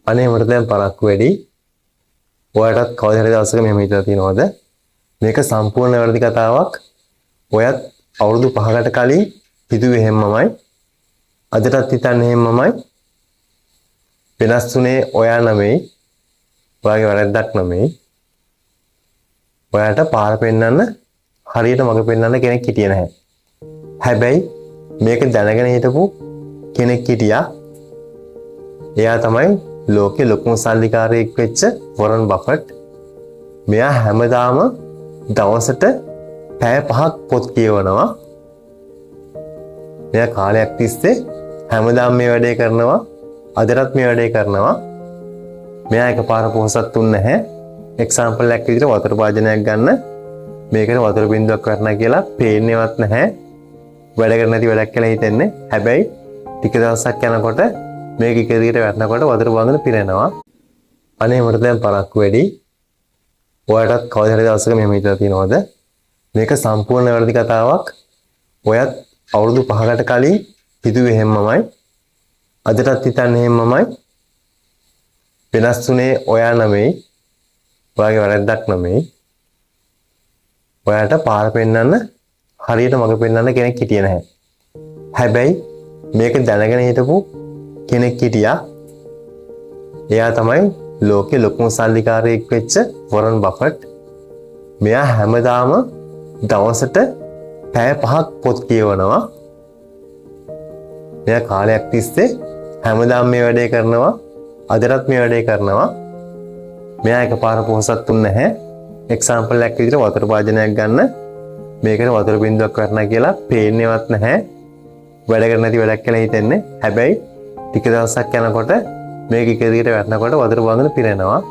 අනේ මට දැන් පරක්කු වැඩි. ඔයාලටත් කවදා හරි දවසක මෙහෙම හිතලා තියෙනවද? මේක සම්පූර්ණ වැරදි කතාවක්. ඔයත් අවුරුදු 5කට කලින් හිතුවේ එහෙමමයි. අදටත් හිතන්නේ එහෙමමයි. වෙනස් වුණේ ඔයා නෙමෙයි. ඔයාගේ වැරද්දක් නෙමෙයි. ඔයාලට පාර පෙන්නන්න හරියට මඟ පෙන්නන්න කෙනෙක් හිටියේ නැහැ. හැබැයි මේක දැනගෙන හිටපු කෙනෙක් හිටියා. එයා තමයි ලෝකේ ලොකුම සල්ලිකාරයෙක් වෙච්ච වොරන් බෆට්. මෙයා හැමදාම දවසට පැය 5ක් පොත් කියවනවා. මෙයා කාලයක් තිස්සේ හැමදාම මේ වැඩේ කරනවා. අදටත් මේ වැඩේ කරනවා. මෙයා එකපාර පොහසත් තුන් නැහැ. එක්සැම්පල් එකක් විදිහට වතුර භාජනයක් ගන්න. මේකට වතුර බින්දුවක් වටනා කියලා පේන්නේවත් නැහැ. වැඩ කරන්නේ නැති වැඩක් කියලා හිතෙන්නේ. හැබැයි ටික දවසක් යනකොට මේක එක දිගට වැටෙනකොට වතුර බඳුන පිරෙනවා. අනේ මට දැන් පරක්කු වැඩි. ඔයාලටත් කවදා හරි දවසක මෙහෙම හිතලා තියෙනවද? මේක සම්පූර්ණ වැරදි කතාවක්. ඔයත් අවුරුදු 5කට කලින් හිතුවේ එහෙමමයි. අදටත් හිතන්නේ එහෙමමයි. වෙනස් වුණේ ඔයා නෙමෙයි. ඔයාගේ වැරද්දක් නෙමෙයි. ඔයාලට පාර පෙන්නන්න හරියට මඟ පෙන්නන්න කෙනෙක් හිටියේ නැහැ. හැබැයි මේක දැනගෙන හිටපු කෙනෙක් හිටියා. එයා තමයි ලෝකේ ලොකුම සල්ලිකාරයෙක් වෙච්ච වොරන් බෆට්. මෙයා හැමදාම දවසට පැය 5ක් පොත් කියවනවා. මෙයා කාලයක් තිස්සේ හැමදාම මේ වැඩේ කරනවා. අදටත් මේ වැඩේ කරනවා. මෙයා එකපාර පොහසත් තුන් නැහැ. එක්සැම්පල් එකක් විදිහට වතුර භාජනයක් ගන්න. මේකට වතුර බින්දුවක් වටනා කියලා පේන්නේවත් නැහැ. වැඩ කරන්නේ නැති වැඩක් කියලා හිතෙන්නේ. හැබැයි ටික දවසක් යනකොට මේක එක දිගට වැටෙනකොට වතුර බඳුන පිරෙනවා.